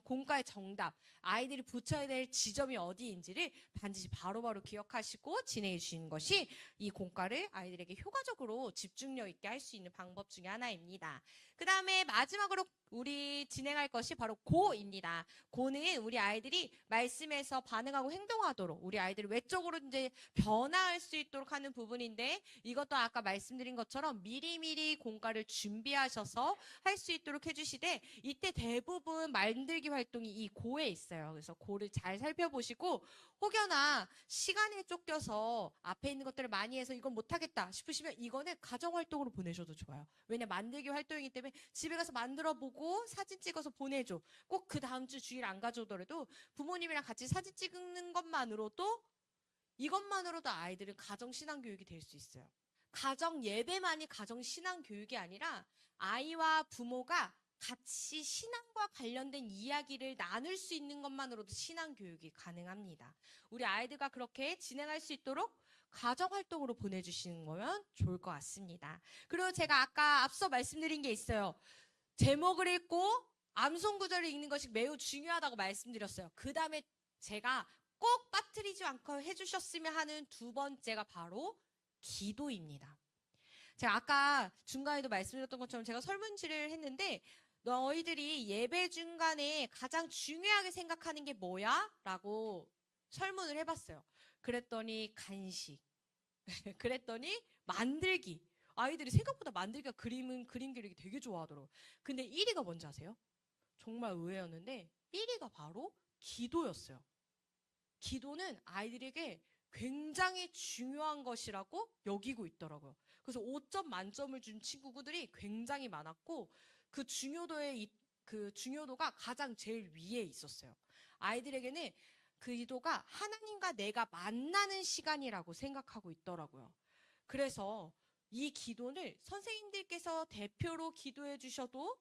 공과의 정답, 아이들이 붙여야 될 지점이 어디인지를 반드시 바로바로 기억하시고 진행해 주시는 것이 이 공과를 아이들에게 효과적으로 집중력 있게 할 수 있는 방법 중에 하나입니다. 그 다음에 마지막으로 우리 진행할 것이 바로 고입니다. 고는 우리 아이들이 말씀에서 반응하고 행동하도록 우리 아이들이 외적으로 이제 변화할 수 있도록 하는 부분인데 이것도 아까 말씀드린 것처럼 미리미리 공과를 준비하셔서 할 수 있도록 해주시되 이때 대부분 만들기 활동이 이 고에 있어요. 그래서 고를 잘 살펴보시고 혹여나 시간에 쫓겨서 앞에 있는 것들을 많이 해서 이건 못하겠다 싶으시면 이거는 가정활동으로 보내셔도 좋아요. 왜냐 만들기 활동이기 때문에 집에 가서 만들어보고 사진 찍어서 보내줘. 꼭 그 다음 주 주일 안 가져오더라도 부모님이랑 같이 사진 찍는 것만으로도 이것만으로도 아이들은 가정신앙교육이 될 수 있어요. 가정 예배만이 가정신앙교육이 아니라 아이와 부모가 같이 신앙과 관련된 이야기를 나눌 수 있는 것만으로도 신앙교육이 가능합니다. 우리 아이들과 그렇게 진행할 수 있도록 가정활동으로 보내주시는 거면 좋을 것 같습니다. 그리고 제가 아까 앞서 말씀드린 게 있어요. 제목을 읽고 암송 구절을 읽는 것이 매우 중요하다고 말씀드렸어요. 그 다음에 제가 꼭 빠뜨리지 않고 해주셨으면 하는 두 번째가 바로 기도입니다. 제가 아까 중간에도 말씀드렸던 것처럼 제가 설문지를 했는데 너희들이 예배 중간에 가장 중요하게 생각하는 게 뭐야? 라고 설문을 해봤어요. 그랬더니 간식, 그랬더니 만들기. 아이들이 생각보다 만들기가 그림 그리기 되게 좋아하더라고요. 근데 1위가 뭔지 아세요? 정말 의외였는데 1위가 바로 기도였어요. 기도는 아이들에게 굉장히 중요한 것이라고 여기고 있더라고요. 그래서 5점 만점을 준 친구들이 굉장히 많았고 그 중요도가 가장 제일 위에 있었어요. 아이들에게는 그 기도가 하나님과 내가 만나는 시간이라고 생각하고 있더라고요. 그래서 이 기도를 선생님들께서 대표로 기도해 주셔도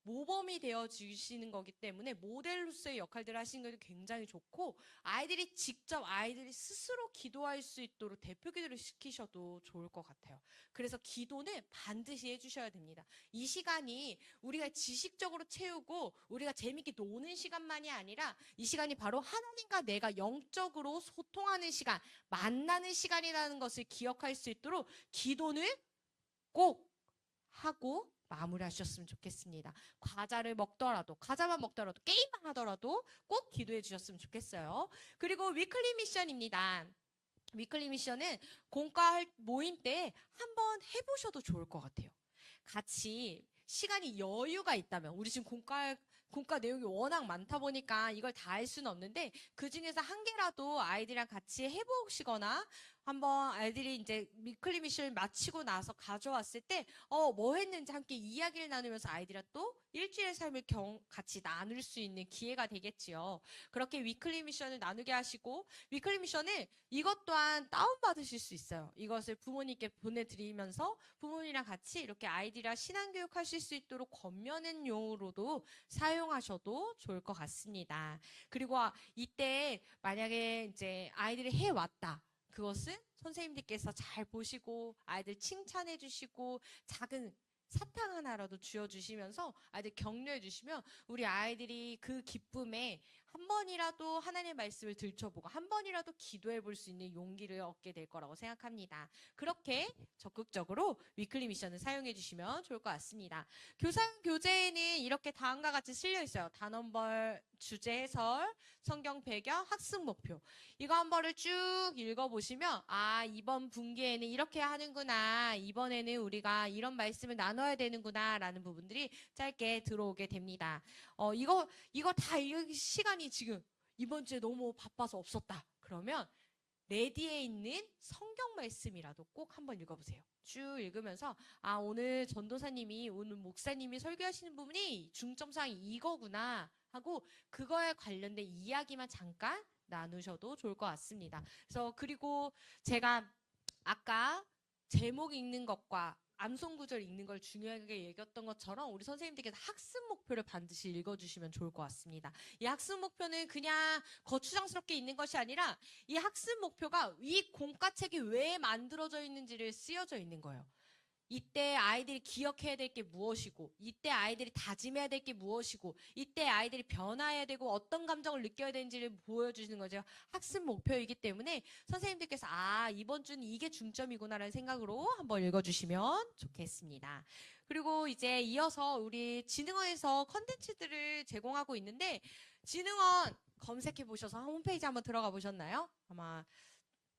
모범이 되어 주시는 거기 때문에 모델로서의 역할들을 하시는 것도 굉장히 좋고, 아이들이 직접 아이들이 스스로 기도할 수 있도록 대표 기도를 시키셔도 좋을 것 같아요. 그래서 기도는 반드시 해주셔야 됩니다. 이 시간이 우리가 지식적으로 채우고 우리가 재밌게 노는 시간만이 아니라 이 시간이 바로 하나님과 내가 영적으로 소통하는 시간, 만나는 시간이라는 것을 기억할 수 있도록 기도는 꼭 하고 마무리하셨으면 좋겠습니다. 과자만 먹더라도 게임만 하더라도 꼭 기도해 주셨으면 좋겠어요. 그리고 위클리 미션입니다. 위클리 미션은 공과 모임 때 한번 해보셔도 좋을 것 같아요. 같이 시간이 여유가 있다면, 우리 지금 공과 내용이 워낙 많다 보니까 이걸 다 할 수는 없는데, 그 중에서 한 개라도 아이들이랑 같이 해보시거나, 한번 아이들이 이제 위클리 미션을 마치고 나서 가져왔을 때, 뭐 했는지 함께 이야기를 나누면서 아이들이랑 또 일주일의 삶을 같이 나눌 수 있는 기회가 되겠지요. 그렇게 위클리 미션을 나누게 하시고, 위클리 미션을 이것 또한 다운받으실 수 있어요. 이것을 부모님께 보내드리면서 부모님이랑 같이 이렇게 아이들이랑 신앙교육 하실 수 있도록 권면은 용으로도 사용하셔도 좋을 것 같습니다. 그리고 이때 만약에 이제 아이들이 해왔다. 그것은 선생님들께서 잘 보시고 아이들 칭찬해 주시고 작은 사탕 하나라도 쥐어주시면서 아이들 격려해 주시면 우리 아이들이 그 기쁨에 한 번이라도 하나님의 말씀을 들춰보고 한 번이라도 기도해 볼 수 있는 용기를 얻게 될 거라고 생각합니다. 그렇게 적극적으로 위클리 미션을 사용해 주시면 좋을 것 같습니다. 교재에는 이렇게 다음과 같이 실려 있어요. 단원벌, 주제 해설, 성경 배경, 학습 목표. 이거 한 번을 쭉 읽어보시면 이번 분기에는 이렇게 하는구나. 이번에는 우리가 이런 말씀을 나눠야 되는구나 라는 부분들이 짧게 들어오게 됩니다. 이거 다 읽기 시간이 지금 이번 주에 너무 바빠서 없었다. 그러면 레디에 있는 성경 말씀이라도 꼭 한번 읽어보세요. 쭉 읽으면서 오늘 전도사님이 오늘 목사님이 설교하시는 부분이 중점사항이 이거구나 하고 그거에 관련된 이야기만 잠깐 나누셔도 좋을 것 같습니다. 그래서 그리고 제가 아까 제목 읽는 것과 암송 구절 읽는 걸 중요하게 얘기했던 것처럼 우리 선생님들께서 학습 목표를 반드시 읽어주시면 좋을 것 같습니다. 이 학습 목표는 그냥 거추장스럽게 있는 것이 아니라 이 학습 목표가 이 공과책이 왜 만들어져 있는지를 쓰여져 있는 거예요. 이때 아이들이 기억해야 될 게 무엇이고, 이때 아이들이 다짐해야 될 게 무엇이고, 이때 아이들이 변화해야 되고 어떤 감정을 느껴야 되는지를 보여주시는 거죠. 학습 목표이기 때문에 선생님들께서 이번 주는 이게 중점이구나라는 생각으로 한번 읽어주시면 좋겠습니다. 그리고 이제 이어서 우리 진흥원에서 컨텐츠들을 제공하고 있는데 진흥원 검색해 보셔서 홈페이지 한번 들어가 보셨나요? 아마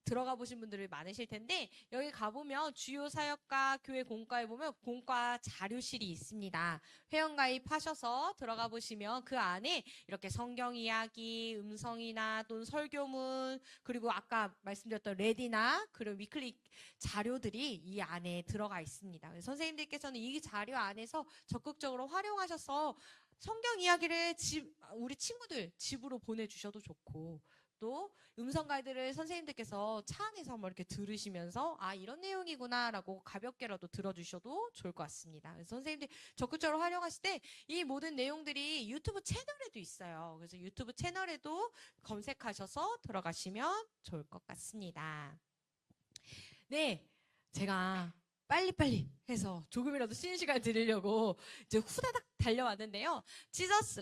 들어가 보신 분들이 많으실 텐데 여기 가보면 주요 사역과 교회 공과에 보면 공과 자료실이 있습니다. 회원가입하셔서 들어가 보시면 그 안에 이렇게 성경 이야기, 음성이나 또는 설교문 그리고 아까 말씀드렸던 레디나 그리고 위클리 자료들이 이 안에 들어가 있습니다. 선생님들께서는 이 자료 안에서 적극적으로 활용하셔서 성경 이야기를 우리 친구들 집으로 보내주셔도 좋고 또 음성 가이드를 선생님들께서 차 안에서 한번 이렇게 들으시면서 이런 내용이구나라고 가볍게라도 들어주셔도 좋을 것 같습니다. 그래서 선생님들이 적극적으로 활용하실 때 이 모든 내용들이 유튜브 채널에도 있어요. 그래서 유튜브 채널에도 검색하셔서 들어가시면 좋을 것 같습니다. 네, 제가 빨리빨리 해서 조금이라도 쉬는 시간을 드리려고 이제 후다닥 달려왔는데요. 지저스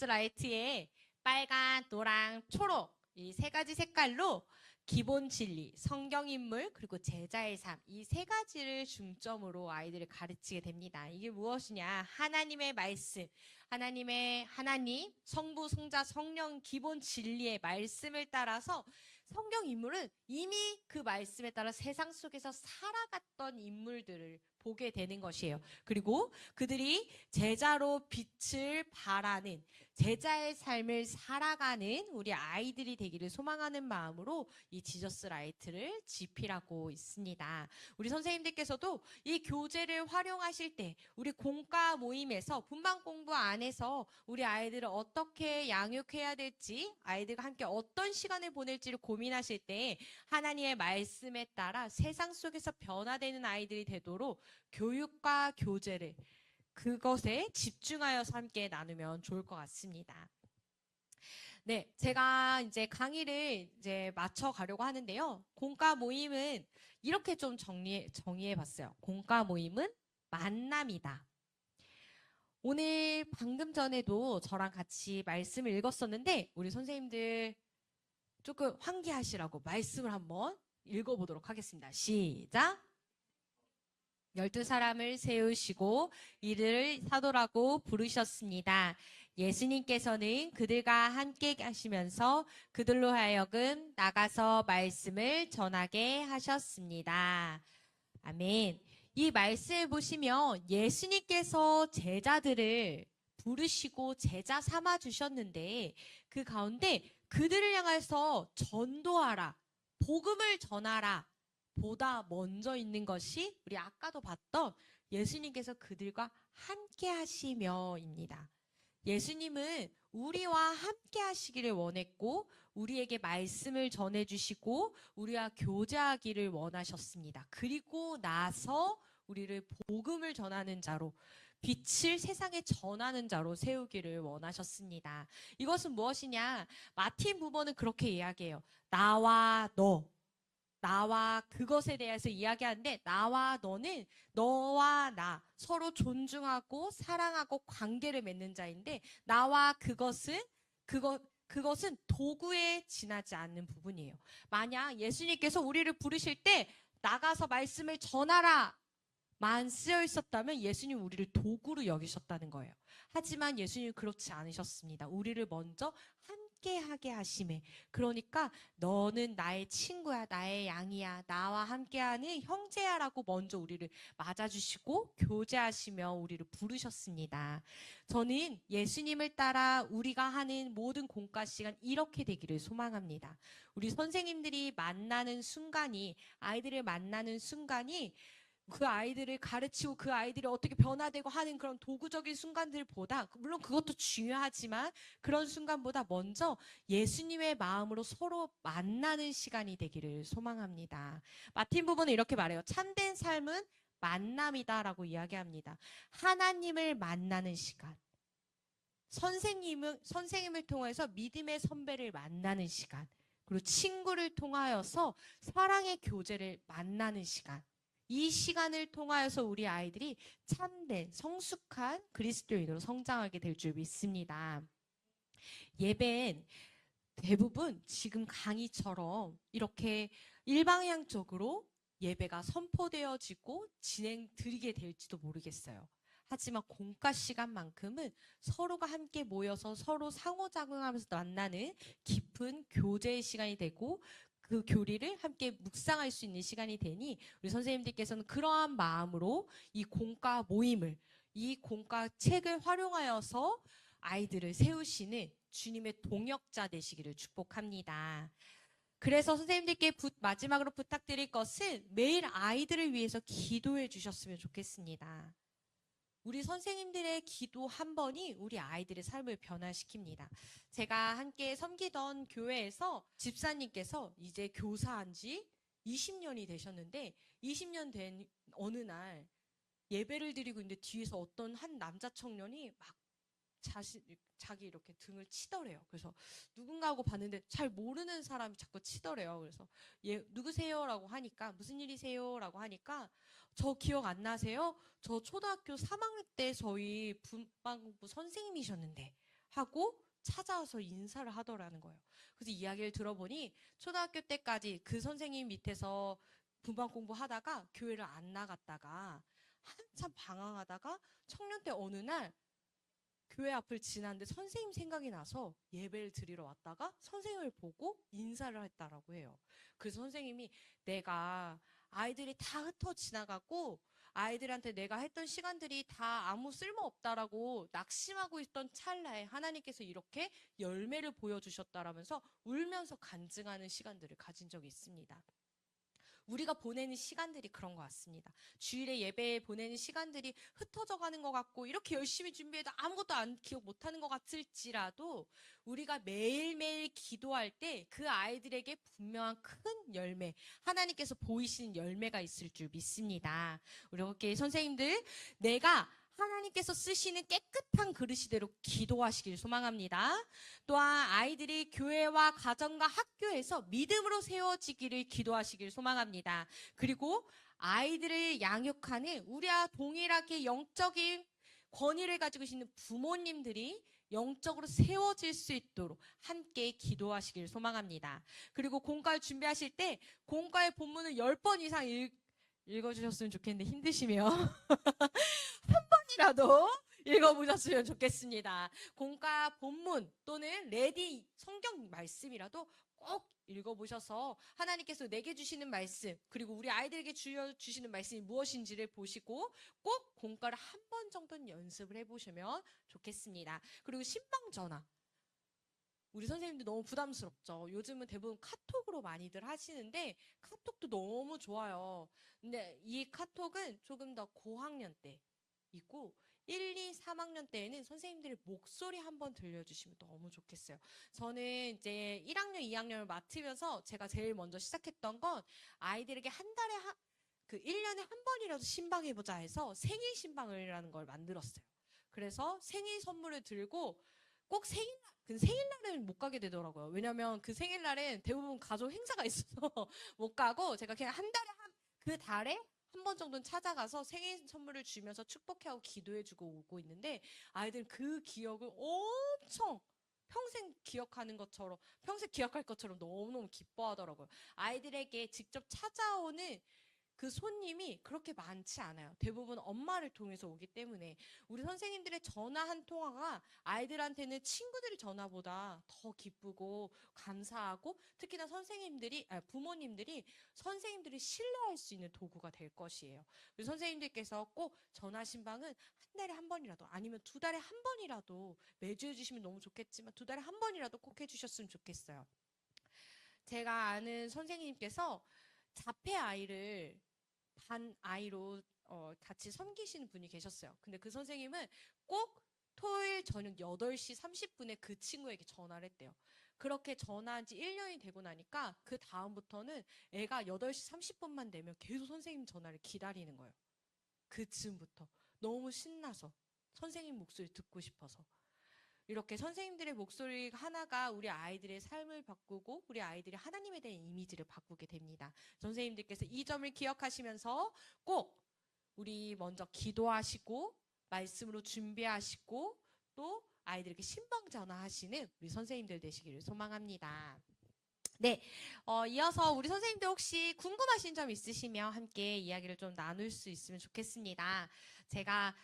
라이트에 빨간, 노랑, 초록 이 세 가지 색깔로 기본 진리, 성경 인물, 그리고 제자의 삶 이 세 가지를 중점으로 아이들을 가르치게 됩니다. 이게 무엇이냐? 하나님의 말씀, 하나님, 성부, 성자, 성령 기본 진리의 말씀을 따라서 성경 인물은 이미 그 말씀에 따라 세상 속에서 살아갔던 인물들을 보게 되는 것이에요. 그리고 그들이 제자로 빛을 발하는 제자의 삶을 살아가는 우리 아이들이 되기를 소망하는 마음으로 이 지저스 라이트를 집필하고 있습니다. 우리 선생님들께서도 이 교재를 활용하실 때 우리 공과 모임에서 분반 공부 안에서 우리 아이들을 어떻게 양육해야 될지 아이들과 함께 어떤 시간을 보낼지를 고민하실 때 하나님의 말씀에 따라 세상 속에서 변화되는 아이들이 되도록 교육과 교재를 그것에 집중하여서 함께 나누면 좋을 것 같습니다. 네, 제가 이제 강의를 이제 마쳐 가려고 하는데요. 공과 모임은 이렇게 좀 정의해 봤어요. 공과 모임은 만남이다. 오늘 방금 전에도 저랑 같이 말씀을 읽었었는데 우리 선생님들 조금 환기하시라고 말씀을 한번 읽어보도록 하겠습니다. 시작! 12사람을 세우시고 이들을 사도라고 부르셨습니다. 예수님께서는 그들과 함께 하시면서 그들로 하여금 나가서 말씀을 전하게 하셨습니다. 아멘. 이 말씀을 보시면 예수님께서 제자들을 부르시고 제자 삼아 주셨는데 그 가운데 그들을 향해서 전도하라, 복음을 전하라 보다 먼저 있는 것이 우리 아까도 봤던 예수님께서 그들과 함께 하시며입니다. 예수님은 우리와 함께 하시기를 원했고 우리에게 말씀을 전해주시고 우리와 교제하기를 원하셨습니다. 그리고 나서 우리를 복음을 전하는 자로 빛을 세상에 전하는 자로 세우기를 원하셨습니다. 이것은 무엇이냐? 마틴 부버는 그렇게 이야기해요. 나와 너. 나와 그것에 대해서 이야기하는데 나와 너는 너와 나 서로 존중하고 사랑하고 관계를 맺는 자인데 나와 그것은 도구에 지나지 않는 부분이에요. 만약 예수님께서 우리를 부르실 때 나가서 말씀을 전하라 만 쓰여 있었다면 예수님 우리를 도구로 여기셨다는 거예요. 하지만 예수님은 그렇지 않으셨습니다. 우리를 먼저 함께하게 하심에 그러니까 너는 나의 친구야, 나의 양이야, 나와 함께하는 형제야라고 먼저 우리를 맞아주시고 교제하시며 우리를 부르셨습니다. 저는 예수님을 따라 우리가 하는 모든 공과 시간 이렇게 되기를 소망합니다. 우리 선생님들이 만나는 순간이 아이들을 만나는 순간이 그 아이들을 가르치고 그 아이들이 어떻게 변화되고 하는 그런 도구적인 순간들보다 물론 그것도 중요하지만 그런 순간보다 먼저 예수님의 마음으로 서로 만나는 시간이 되기를 소망합니다. 마틴 부부는 이렇게 말해요. 참된 삶은 만남이다라고 이야기합니다. 하나님을 만나는 시간. 선생님을 통해서 믿음의 선배를 만나는 시간. 그리고 친구를 통하여서 사랑의 교제를 만나는 시간. 이 시간을 통하여서 우리 아이들이 참된 성숙한 그리스도인으로 성장하게 될 줄 믿습니다. 예배는 대부분 지금 강의처럼 이렇게 일방향적으로 예배가 선포되어지고 진행드리게 될지도 모르겠어요. 하지만 공과 시간만큼은 서로가 함께 모여서 서로 상호작용하면서 만나는 깊은 교제의 시간이 되고 그 교리를 함께 묵상할 수 있는 시간이 되니 우리 선생님들께서는 그러한 마음으로 이 공과 모임을 이 공과 책을 활용하여서 아이들을 세우시는 주님의 동역자 되시기를 축복합니다. 그래서 선생님들께 마지막으로 부탁드릴 것은 매일 아이들을 위해서 기도해 주셨으면 좋겠습니다. 우리 선생님들의 기도 한 번이 우리 아이들의 삶을 변화시킵니다. 제가 함께 섬기던 교회에서 집사님께서 이제 교사한 지 20년이 되셨는데 20년 된 어느 날 예배를 드리고 있는데 뒤에서 어떤 한 남자 청년이 막 자기 이렇게 등을 치더래요. 그래서 누군가 하고 봤는데 잘 모르는 사람이 자꾸 치더래요. 그래서 누구세요? 라고 하니까 무슨 일이세요? 라고 하니까 저 기억 안 나세요? 저 초등학교 3학년 때 저희 분방공부 선생님이셨는데 하고 찾아와서 인사를 하더라는 거예요. 그래서 이야기를 들어보니 초등학교 때까지 그 선생님 밑에서 분방 공부하다가 교회를 안 나갔다가 한참 방황하다가 청년 때 어느 날 교회 앞을 지났는데 선생님 생각이 나서 예배를 드리러 왔다가 선생님을 보고 인사를 했다라고 해요. 그래서 선생님이 내가 아이들이 다 흩어 지나가고 아이들한테 내가 했던 시간들이 다 아무 쓸모없다라고 낙심하고 있던 찰나에 하나님께서 이렇게 열매를 보여주셨다라면서 울면서 간증하는 시간들을 가진 적이 있습니다. 우리가 보내는 시간들이 그런 것 같습니다. 주일에 예배에 보내는 시간들이 흩어져 가는 것 같고 이렇게 열심히 준비해도 아무것도 기억 못하는 것 같을지라도 우리가 매일매일 기도할 때 그 아이들에게 분명한 큰 열매, 하나님께서 보이시는 열매가 있을 줄 믿습니다. 우리 어깨 선생님들, 내가 하나님께서 쓰시는 깨끗한 그릇이대로 기도하시길 소망합니다. 또한 아이들이 교회와 가정과 학교에서 믿음으로 세워지기를 기도하시길 소망합니다. 그리고 아이들을 양육하는 우리와 동일하게 영적인 권위를 가지고 있는 부모님들이 영적으로 세워질 수 있도록 함께 기도하시길 소망합니다. 그리고 공과를 준비하실 때 공과의 본문을 10번 이상 읽어주셨으면 좋겠는데 힘드시면 한 번이라도 읽어보셨으면 좋겠습니다. 공과 본문 또는 레디 성경 말씀이라도 꼭 읽어보셔서 하나님께서 내게 주시는 말씀 그리고 우리 아이들에게 주시는 말씀이 무엇인지를 보시고 꼭 공과를 한 번 정도는 연습을 해보시면 좋겠습니다. 그리고 신방 전화 우리 선생님들 너무 부담스럽죠. 요즘은 대부분 카톡으로 많이들 하시는데 카톡도 너무 좋아요. 근데 이 카톡은 조금 더 고학년 때 있고 1, 2, 3학년 때에는 선생님들의 목소리 한번 들려주시면 너무 좋겠어요. 저는 이제 1학년, 2학년을 맡으면서 제가 제일 먼저 시작했던 건 아이들에게 한 달에 그 1년에 한 번이라도 신방해보자 해서 생일 신방이라는 걸 만들었어요. 그래서 생일 선물을 들고 꼭 생일날은 못 가게 되더라고요. 왜냐면 그 생일날엔 대부분 가족 행사가 있어서 못 가고 제가 그냥 그 달에 한 번 정도는 찾아가서 생일 선물을 주면서 축복하고 기도해주고 오고 있는데 아이들은 그 기억을 엄청 평생 기억하는 것처럼 평생 기억할 것처럼 너무너무 기뻐하더라고요. 아이들에게 직접 찾아오는 그 손님이 그렇게 많지 않아요. 대부분 엄마를 통해서 오기 때문에 우리 선생님들의 전화 한 통화가 아이들한테는 친구들의 전화보다 더 기쁘고 감사하고 특히나 부모님들이 선생님들이 신뢰할 수 있는 도구가 될 것이에요. 우리 선생님들께서 꼭 전화 신방은 한 달에 한 번이라도 아니면 두 달에 한 번이라도 매주 해주시면 너무 좋겠지만 두 달에 한 번이라도 꼭 해주셨으면 좋겠어요. 제가 아는 선생님께서 자폐 아이를 반 아이로 같이 섬기시는 분이 계셨어요. 근데 그 선생님은 꼭 토요일 저녁 8시 30분에 그 친구에게 전화를 했대요. 그렇게 전화한 지 1년이 되고 나니까 그 다음부터는 애가 8시 30분만 되면 계속 선생님 전화를 기다리는 거예요. 그 즈음부터. 너무 신나서. 선생님 목소리 듣고 싶어서. 이렇게 선생님들의 목소리 하나가 우리 아이들의 삶을 바꾸고 우리 아이들이 하나님에 대한 이미지를 바꾸게 됩니다. 선생님들께서 이 점을 기억하시면서 꼭 우리 먼저 기도하시고 말씀으로 준비하시고 또 아이들에게 신방 전화하시는 우리 선생님들 되시기를 소망합니다. 네, 이어서 우리 선생님들 혹시 궁금하신 점 있으시면 함께 이야기를 좀 나눌 수 있으면 좋겠습니다. 제가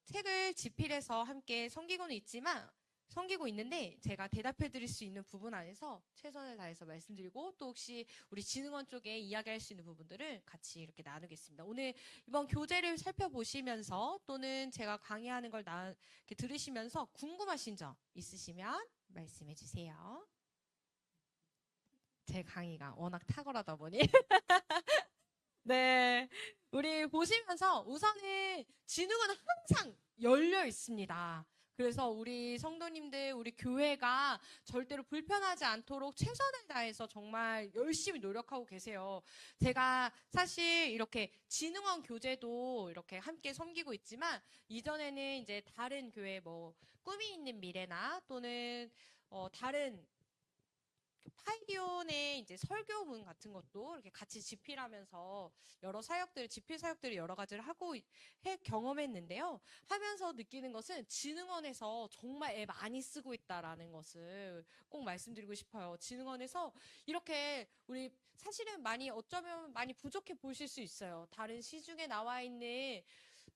책을 집필해서 함께 섬기고 있는데 제가 대답해 드릴 수 있는 부분 안에서 최선을 다해서 말씀드리고 또 혹시 우리 진흥원 쪽에 이야기할 수 있는 부분들을 같이 이렇게 나누겠습니다. 오늘 이번 교재를 살펴보시면서 또는 제가 강의하는 걸 이렇게 들으시면서 궁금하신 점 있으시면 말씀해 주세요. 제 강의가 워낙 탁월하다 보니. 네. 우리 보시면서 우선은 진흥은 항상 열려 있습니다. 그래서 우리 성도님들, 우리 교회가 절대로 불편하지 않도록 최선을 다해서 정말 열심히 노력하고 계세요. 제가 사실 이렇게 진흥원 교재도 이렇게 함께 섬기고 있지만 이전에는 이제 다른 교회 꿈이 있는 미래나 또는 다른 파이디온의 이제 설교문 같은 것도 이렇게 같이 집필하면서 집필 사역들을 여러 가지를 경험했는데요. 하면서 느끼는 것은 진흥원에서 정말 애 많이 쓰고 있다라는 것을 꼭 말씀드리고 싶어요. 진흥원에서 이렇게 우리 사실은 어쩌면 많이 부족해 보실 수 있어요. 다른 시중에 나와 있는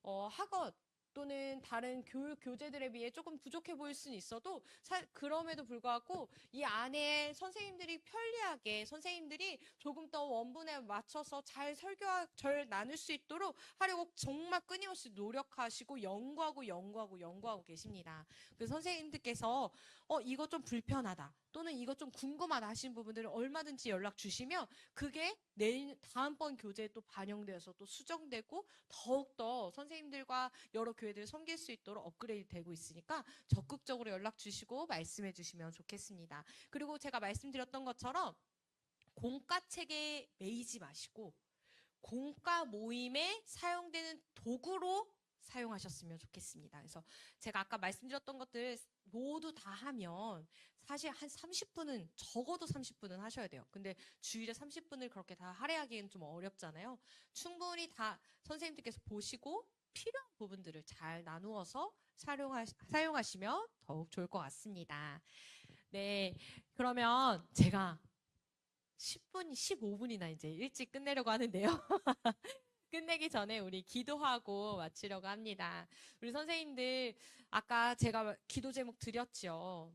학원 또는 다른 교육 교재들에 비해 조금 부족해 보일 수는 있어도 그럼에도 불구하고 이 안에 선생님들이 편리하게 선생님들이 조금 더 원본에 맞춰서 잘 나눌 수 있도록 하려고 정말 끊임없이 노력하시고 연구하고 계십니다. 그 선생님들께서 이거 좀 불편하다 또는 이거 좀 궁금하다 하신 부분들을 얼마든지 연락 주시면 그게 다음번 교재에 또 반영되어서 또 수정되고 더욱더 선생님들과 여러 교회들을 섬길 수 있도록 업그레이드 되고 있으니까 적극적으로 연락 주시고 말씀해 주시면 좋겠습니다. 그리고 제가 말씀드렸던 것처럼 공과책에 매이지 마시고 공과 모임에 사용되는 도구로 사용하셨으면 좋겠습니다. 그래서 제가 아까 말씀드렸던 것들 모두 다 하면 사실 한 30분은, 적어도 30분은 하셔야 돼요. 근데 주일에 30분을 그렇게 다 할애하기는 좀 어렵잖아요. 충분히 다 선생님들께서 보시고 필요한 부분들을 잘 나누어서 사용하시면 더욱 좋을 것 같습니다. 네, 그러면 제가 10분, 15분이나 이제 일찍 끝내려고 하는데요. 끝내기 전에 우리 기도하고 마치려고 합니다. 우리 선생님들, 아까 제가 기도 제목 드렸죠.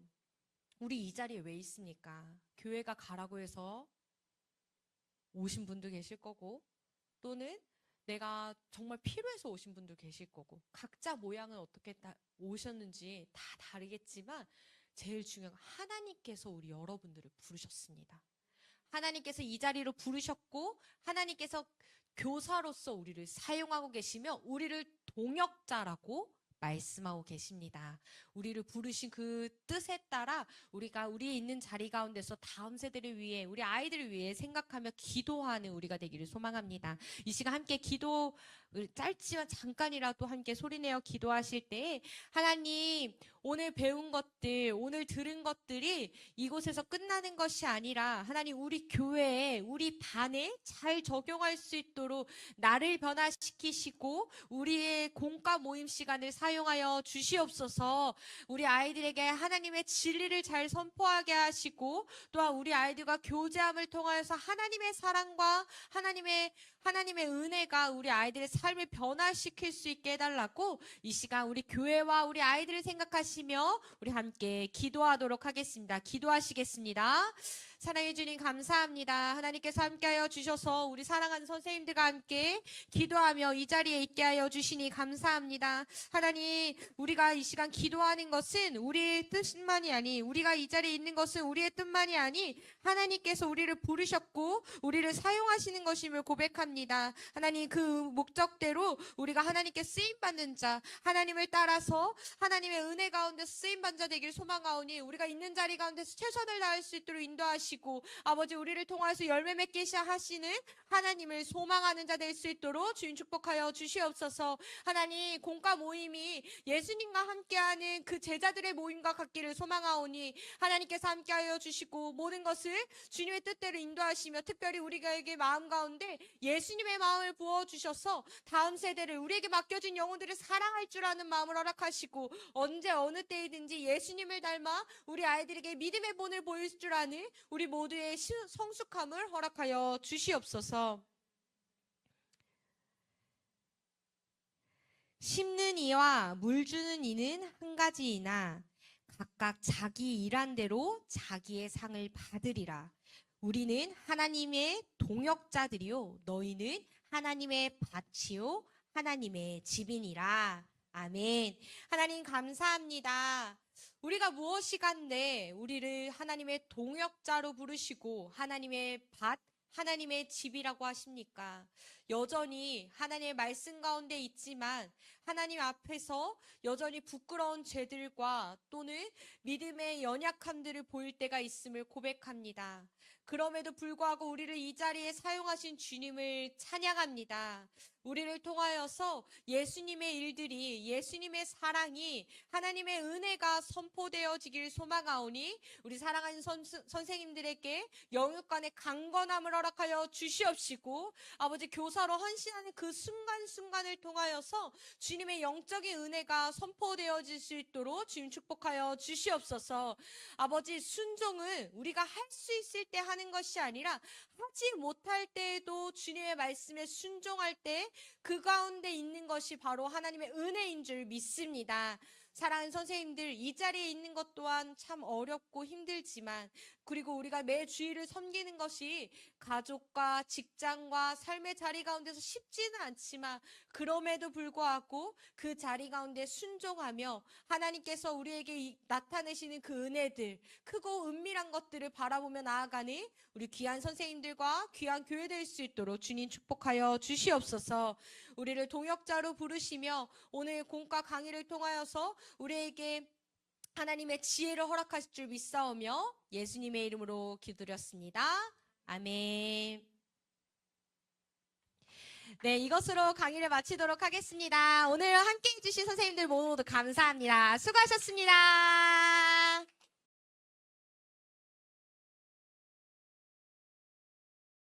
우리 이 자리에 왜 있습니까? 교회가 가라고 해서 오신 분도 계실 거고, 또는 내가 정말 필요해서 오신 분도 계실 거고, 각자 모양은 어떻게 오셨는지 다 다르겠지만, 제일 중요한 건 하나님께서 우리 여러분들을 부르셨습니다. 하나님께서 이 자리로 부르셨고, 하나님께서 교사로서 우리를 사용하고 계시며, 우리를 동역자라고 말씀하고 계십니다. 우리를 부르신 그 뜻에 따라 우리가 우리 있는 자리 가운데서 다음 세대를 위해, 우리 아이들을 위해 생각하며 기도하는 우리가 되기를 소망합니다. 이 시간 함께 기도, 짧지만 잠깐이라도 함께 소리내어 기도하실 때, 하나님, 오늘 배운 것들, 오늘 들은 것들이 이곳에서 끝나는 것이 아니라 하나님, 우리 교회에, 우리 반에 잘 적용할 수 있도록 나를 변화시키시고 우리의 공과 모임 시간을 사용하여 주시옵소서. 우리 아이들에게 하나님의 진리를 잘 선포하게 하시고, 또한 우리 아이들과 교제함을 통하여서 하나님의 사랑과 하나님의 은혜가 우리 아이들의 삶을 변화시킬 수 있게 해달라고, 이 시간 우리 교회와 우리 아이들을 생각하시며 우리 함께 기도하도록 하겠습니다. 기도하시겠습니다. 사랑해 주님 감사합니다. 하나님께서 함께하여 주셔서 우리 사랑하는 선생님들과 함께 기도하며 이 자리에 있게 하여 주시니 감사합니다. 하나님, 우리가 이 시간 기도하는 것은 우리의 뜻만이 아니, 우리가 이 자리에 있는 것은 우리의 뜻만이 아니, 하나님께서 우리를 부르셨고 우리를 사용하시는 것임을 고백합니다. 하나님, 그 목적대로 우리가 하나님께 쓰임받는 자, 하나님을 따라서 하나님의 은혜 가운데서 쓰임받는 자 되길 소망하오니, 우리가 있는 자리 가운데서 최선을 다할 수 있도록 인도하시고, 아버지, 우리를 통해서 열매 맺게 하시는 하나님을 소망하는 자 될 수 있도록 주님 축복하여 주시옵소서. 하나님, 공과 모임이 예수님과 함께하는 그 제자들의 모임과 같기를 소망하오니, 하나님께서 함께하여 주시고 모든 것을 주님의 뜻대로 인도하시며, 특별히 우리에게 마음 가운데 예수님의 마음을 부어주셔서 다음 세대를, 우리에게 맡겨진 영혼들을 사랑할 줄 아는 마음을 허락하시고, 언제 어느 때이든지 예수님을 닮아 우리 아이들에게 믿음의 본을 보일 줄 아는 우리 모두의 성숙함을 허락하여 주시옵소서. 심는 이와 물 주는 이는 한 가지이나 각각 자기 일한 대로 자기의 상을 받으리라. 우리는 하나님의 동역자들이요 너희는 하나님의 밭이요 하나님의 집이니라. 아멘. 하나님 감사합니다. 우리가 무엇이간데 우리를 하나님의 동역자로 부르시고 하나님의 밭, 하나님의 집이라고 하십니까? 여전히 하나님의 말씀 가운데 있지만 하나님 앞에서 여전히 부끄러운 죄들과 또는 믿음의 연약함들을 보일 때가 있음을 고백합니다. 그럼에도 불구하고 우리를 이 자리에 사용하신 주님을 찬양합니다. 우리를 통하여서 예수님의 일들이, 예수님의 사랑이, 하나님의 은혜가 선포되어지길 소망하오니, 우리 사랑하는 선생님들에게 영육간의 강건함을 허락하여 주시옵시고, 아버지, 교사로 헌신하는 그 순간순간을 통하여서 주님의 영적인 은혜가 선포되어질 수 있도록 주님 축복하여 주시옵소서. 아버지, 순종은 우리가 할 수 있을 때 하는 것이 아니라 하지 못할 때에도 주님의 말씀에 순종할 때 그 가운데 있는 것이 바로 하나님의 은혜인 줄 믿습니다. 사랑하는 선생님들, 이 자리에 있는 것 또한 참 어렵고 힘들지만, 그리고 우리가 매 주일을 섬기는 것이 가족과 직장과 삶의 자리 가운데서 쉽지는 않지만, 그럼에도 불구하고 그 자리 가운데 순종하며 하나님께서 우리에게 나타내시는 그 은혜들, 크고 은밀한 것들을 바라보며 나아가는 우리 귀한 선생님들과 귀한 교회 될 수 있도록 주님 축복하여 주시옵소서. 우리를 동역자로 부르시며 오늘 공과 강의를 통하여서 우리에게 하나님의 지혜를 허락하실 줄 믿사오며 예수님의 이름으로 기도드렸습니다. 아멘. 네, 이것으로 강의를 마치도록 하겠습니다. 오늘 함께 해주신 선생님들 모두 감사합니다. 수고하셨습니다.